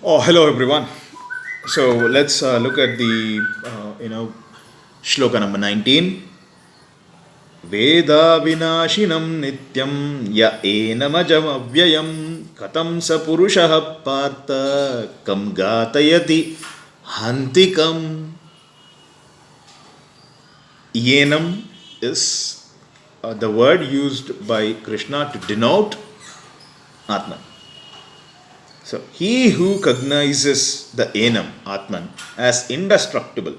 Oh, hello everyone. So let's look at the shloka number 19. Veda vinashinam nityam ya enamajam avyayam katam sa purushaha partha kam gatayati hantikam. Yenam is the word used by Krishna to denote Atman. So, he who cognizes the Enam, Atman, as indestructible,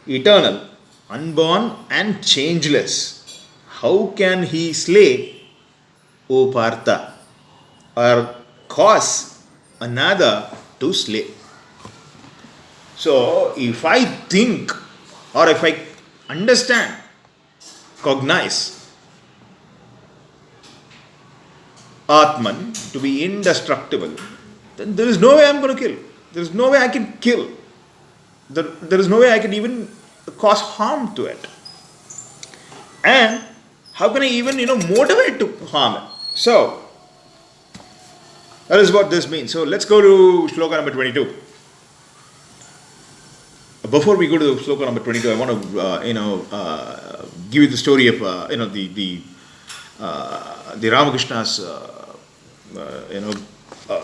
eternal, unborn, and changeless, how can he slay, O Partha, or cause another to slay? So, if I think or if I understand, cognize Atman to be indestructible, then there is no way I'm going to kill. There is no way I can kill. There is no way I can even cause harm to it. And how can I even, motivate to harm it? So, that is what this means. So, let's go to shloka number 22. Before we go to shloka number 22, I want to, give you the story of, the Ramakrishna's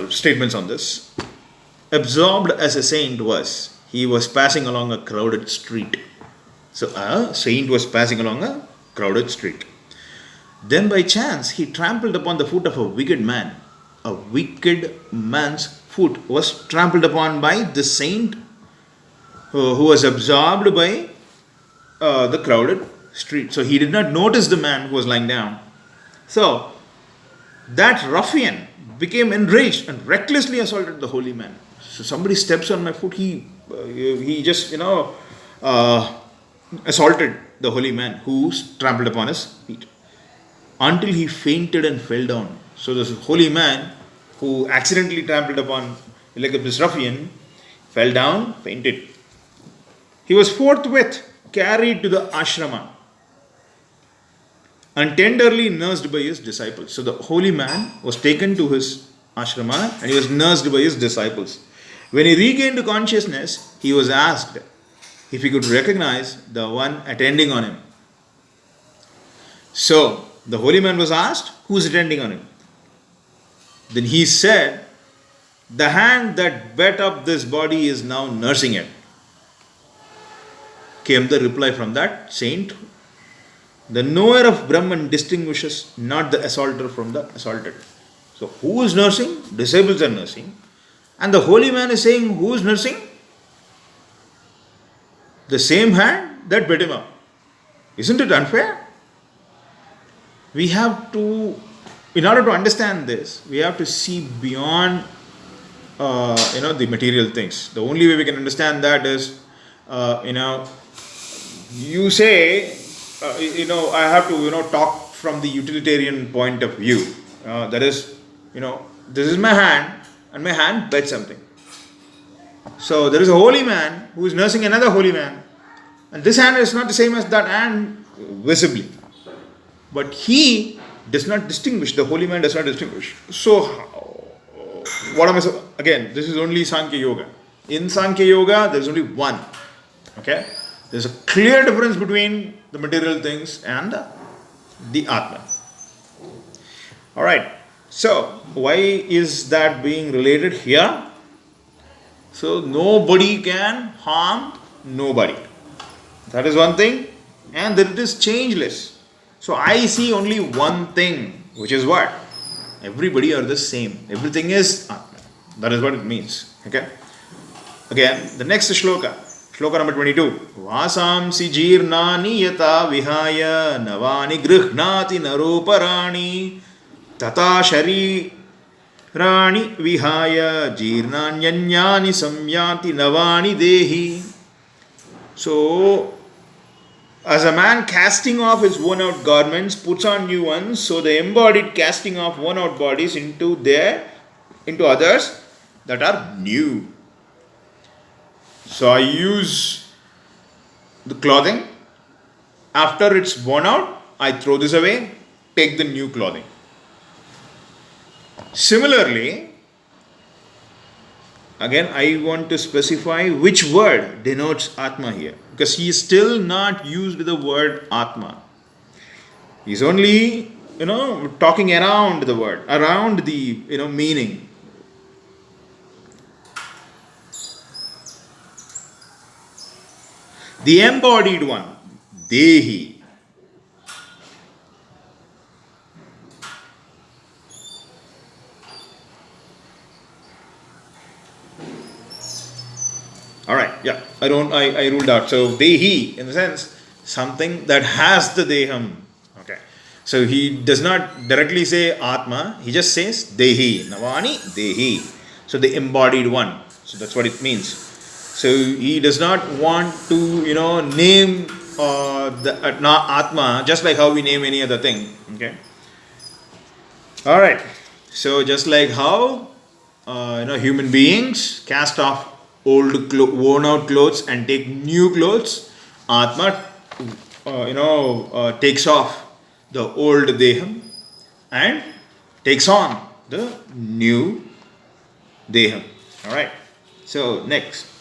statements on this. Absorbed as a saint was, he was passing along a crowded street. So a saint was passing along a crowded street. Then by chance he trampled upon the foot of a wicked man. A wicked man's foot was trampled upon by the saint who was absorbed by the crowded street. So he did not notice the man who was lying down. So that ruffian became enraged and recklessly assaulted the holy man. So somebody steps on my foot, he just assaulted the holy man who trampled upon his feet until he fainted and fell down. So this holy man who accidentally trampled upon like this ruffian fell down, fainted. He was forthwith carried to the ashrama and tenderly nursed by his disciples. So the holy man was taken to his ashrama and he was nursed by his disciples. When he regained consciousness, he was asked if he could recognize the one attending on him. So the holy man was asked, who is attending on him? Then he said, the hand that bet up this body is now nursing it. Came the reply from that saint. The knower of Brahman distinguishes not the assaulter from the assaulted. So who is nursing? Disciples are nursing. And the holy man is saying, who is nursing? The same hand that beat him up. Isn't it unfair? We have to, in order to understand this, we have to see beyond, the material things. The only way we can understand that is, you say, I have to, talk from the utilitarian point of view. That is, this is my hand and my hand bet something. So there is a holy man who is nursing another holy man. And this hand is not the same as that hand visibly. But he does not distinguish. The holy man does not distinguish. So, what am I saying? Again, this is only Sankhya Yoga. In Sankhya Yoga, there is only one. Okay? There's a clear difference between the material things and the Atman. Alright, so why is that being related here? So nobody can harm nobody. That is one thing. And that it is changeless. So I see only one thing, which is what? Everybody are the same. Everything is Atman. That is what it means. Okay? Again, the next shloka. Shloka number 22. Vasamsi jirnani yata vihaya navani grihnati naroparani tata shari rani vihaya jirnanyanyani samyati navani dehi. So, as a man casting off his worn out garments puts on new ones, so the embodied casting off worn out bodies into others that are new. So I use the clothing. After it's worn out, I throw this away, take the new clothing. Similarly, Again, I want to specify which word denotes Atma here, because he is still not used the word Atma. He's only, talking around the word, around the, meaning. The embodied one, Dehi. All right, yeah, I ruled out. So Dehi, in the sense, something that has the Deham. Okay. So he does not directly say Atma, he just says Dehi. Navani Dehi. So the embodied one. So that's what it means. So he does not want to, name the Atma just like how we name any other thing. Okay. All right. So just like how human beings cast off worn out clothes and take new clothes, Atma, takes off the old Deham and takes on the new Deham. All right. So next.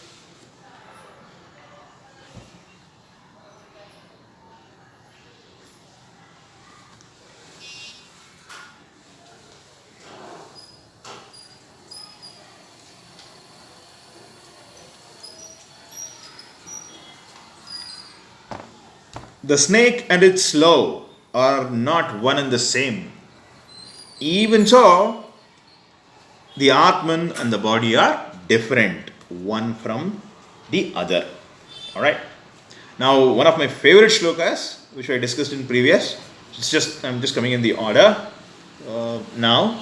The snake and its slough are not one and the same. Even so, the Atman and the body are different, one from the other. Alright. Now, one of my favorite shlokas, which I discussed in previous, I'm just coming in the order now,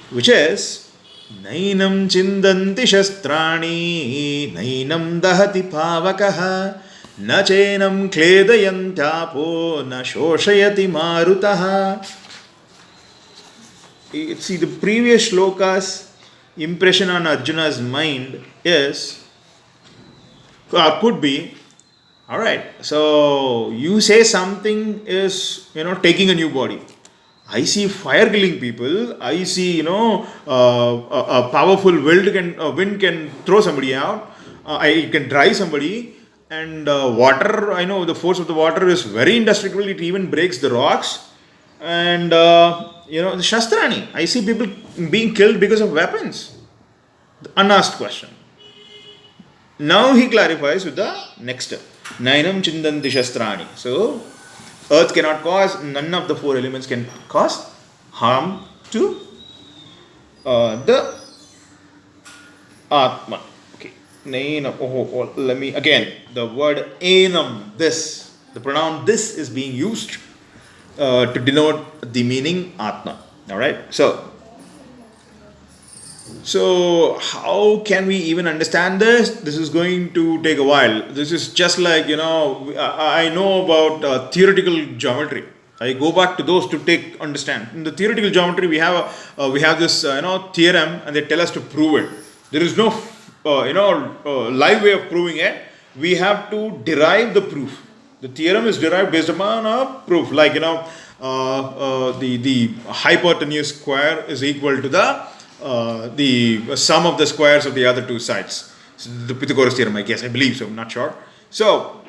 which is Nainam chindanti shastrani, nainam dahati pavakaha, na chenam kledayantapo, na shoshayati marutaha. See, the previous shlokas impression on Arjuna's mind is, could be, all right, so you say something is, taking a new body. I see fire killing people. I see, a powerful wind can throw somebody out. It can dry somebody. And water, I know the force of the water is very indestructible. It even breaks the rocks. And, the Shastrani. I see people being killed because of weapons. The unasked question. Now he clarifies with the next step. Nainam chindanti shastrani. So, earth cannot cause, none of the four elements can cause harm to the Atman. Okay. Nainam. Let me, again, the word enam, this, the pronoun this is being used to denote the meaning Atma. Alright. So, how can we even understand this? This is going to take a while. This is just like, I know about theoretical geometry. I go back to those to understand. In the theoretical geometry, we have this, theorem, and they tell us to prove it. There is no, live way of proving it. We have to derive the proof. The theorem is derived based upon a proof. Like, the hypotenuse square is equal to the sum of the squares of the other two sides. So the Pythagoras theorem, I believe so, I'm not sure. So,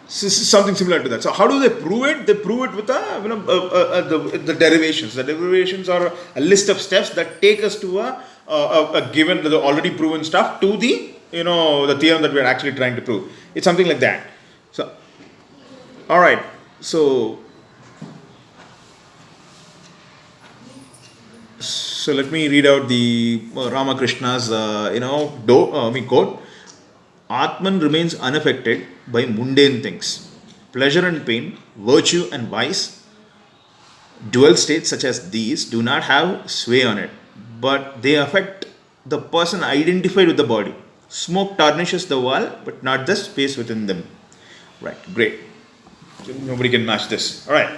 something similar to that. So, how do they prove it? They prove it with the derivations. The derivations are a list of steps that take us to a given, the already proven stuff to the the theorem that we are actually trying to prove. It's something like that. So, all right. So let me read out the Ramakrishna's quote. Atman remains unaffected by mundane things. Pleasure and pain, virtue and vice, dual states such as these do not have sway on it, but they affect the person identified with the body. Smoke tarnishes the wall, but not the space within them. Right, great. Nobody can match this. All right.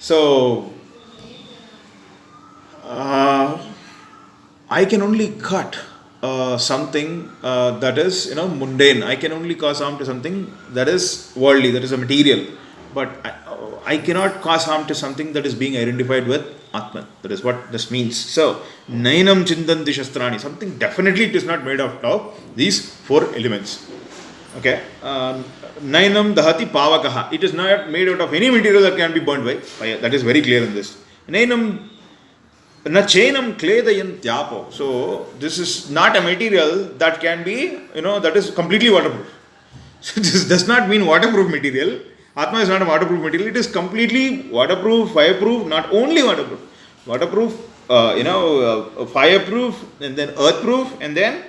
So, I can only cut something that is mundane. I can only cause harm to something that is worldly, that is a material. But I cannot cause harm to something that is being identified with Atman. That is what this means. So, Nainam Chindanti Shastrani, something definitely it is not made out of these four elements. Okay. Nainam Dahati Pavakaha. It is not made out of any material that can be burnt by fire. That is very clear in this. Nainam Na chainam kledayan tyapo. So this is not a material that can be, that is completely waterproof. So this does not mean waterproof material. Atma is not a waterproof material. It is completely waterproof, fireproof, not only waterproof. Waterproof, fireproof, and then earthproof, and then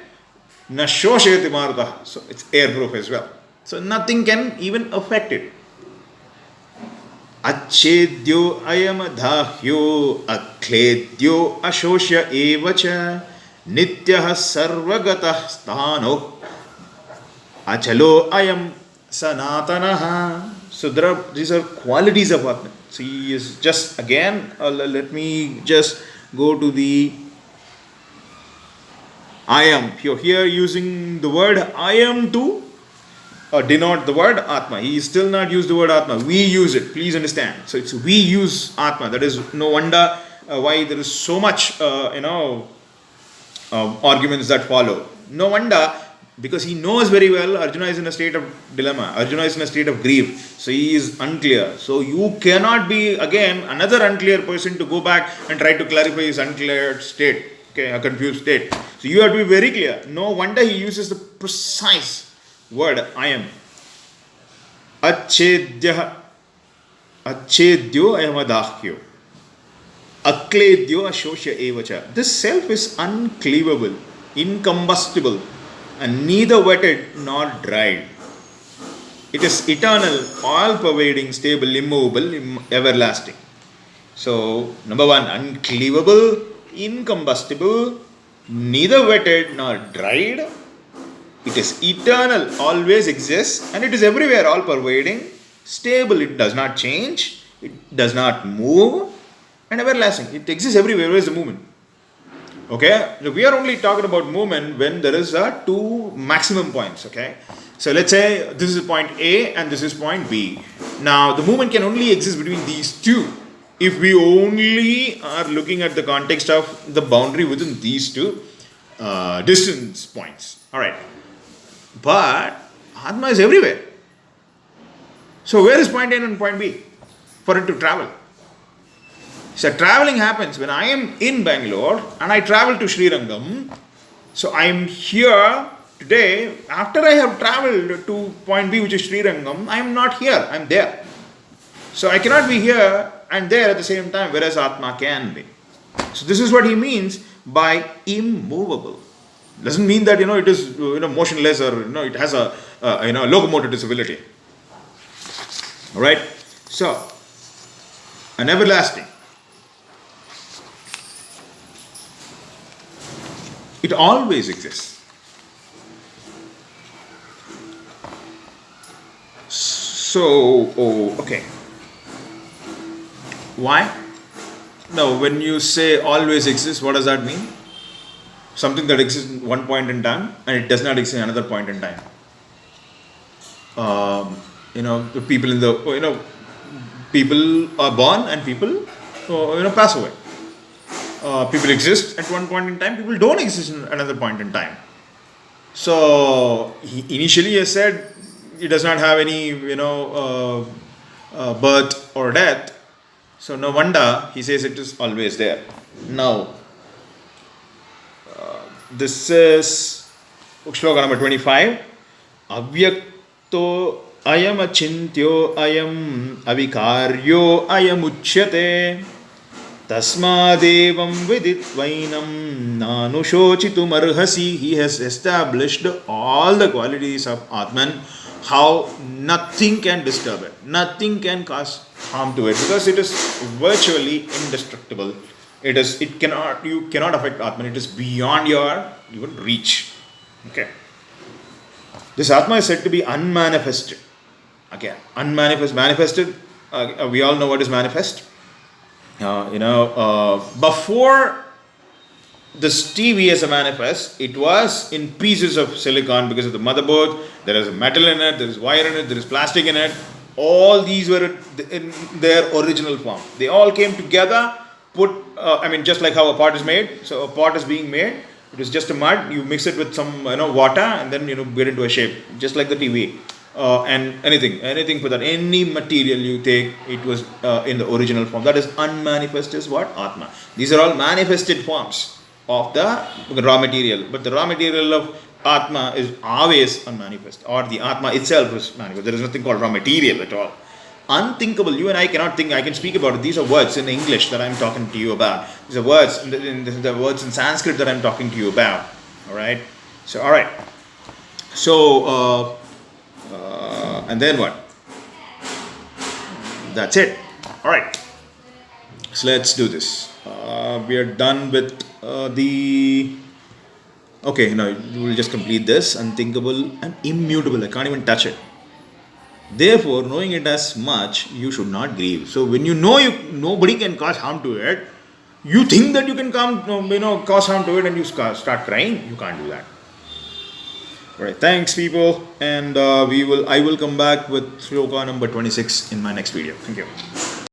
nashoshayati maruta. So it's airproof as well. So nothing can even affect it. Achedyo ayamadahyo akledyo ashosya evacha nityah sarvagatah sthano achalo ayam sanatanaha. So these are qualities of Atman. So he is just again, let me just go to the I am. You're here using the word I am to denote the word Atma. He is still not used the word Atma. We use it. Please understand. So it's we use Atma. That is no wonder why there is so much, arguments that follow. No wonder, because he knows very well Arjuna is in a state of dilemma. Arjuna is in a state of grief. So he is unclear. So you cannot be again another unclear person to go back and try to clarify his unclear state. Okay, a confused state. So you have to be very clear. No wonder he uses the precise word I am. Achedyo ayamadahyo akledyo ashosya evacha. This self is uncleavable, incombustible, and neither wetted nor dried. It is eternal, all-pervading, stable, immovable, everlasting. So, number one, uncleavable, incombustible, neither wetted nor dried. It is eternal, always exists, and it is everywhere, all pervading, stable, it does not change, it does not move, and everlasting. It exists everywhere. Where is the movement? Okay, so we are only talking about movement when there is two maximum points. Okay, so let's say this is point A and this is point B. Now the movement can only exist between these two if we only are looking at the context of the boundary within these two distance points. All right. But Atma is everywhere. So where is point A and point B for it to travel? So traveling happens when I am in Bangalore and I travel to Srirangam. So I am here today. After I have traveled to point B, which is Srirangam, I am not here. I am there. So I cannot be here and there at the same time, whereas Atma can be. So this is what he means by immovable. Doesn't mean that it is motionless or it has a locomotive disability. All right. So an everlasting. It always exists. So okay. Why? Now, when you say always exists, what does that mean? Something that exists in one point in time and it does not exist in another point in time. The people in the people are born and people pass away. People exist at one point in time. People don't exist in another point in time. So initially, he said it does not have any birth or death. So no wonder he says it is always there. Now. This is Shloka number 25. Avyakto ayam achintyo ayam avikaryo ayam uchyate tasmadevam viditvainam nanushochitum arhasi. He has established all the qualities of Atman, how nothing can disturb it, nothing can cause harm to it, because it is virtually indestructible. You cannot affect Atman. It is beyond your even reach. Okay. This Atma is said to be unmanifested. Again, manifested. We all know what is manifest. Before this TV as a manifest, it was in pieces of silicon because of the motherboard. There is metal in it, there is wire in it, there is plastic in it. All these were in their original form. They all came together, put, just like how a pot is made. So a pot is being made. It is just a mud. You mix it with some water, and then get into a shape, just like the TV. And anything for that, any material you take, it was in the original form. That is unmanifest is what? Atma. These are all manifested forms of the raw material. But the raw material of Atma is always unmanifest, or the Atma itself is manifest. There is nothing called raw material at all. Unthinkable. You and I cannot think. I can speak about it. These are words in English that I am talking to you about. These are words the words in Sanskrit that I am talking to you about. Alright. So, alright. So, and then what? That's it. Alright. So let's do this. We are done with the... Okay, now we'll just complete this. Unthinkable and immutable. I can't even touch it. Therefore, knowing it as much, you should not grieve. So when you know nobody can cause harm to it, you think that you can cause harm to it, and you start crying. You can't do that. Alright, thanks people, and I will come back with Shloka number 26 in my next video. Thank you.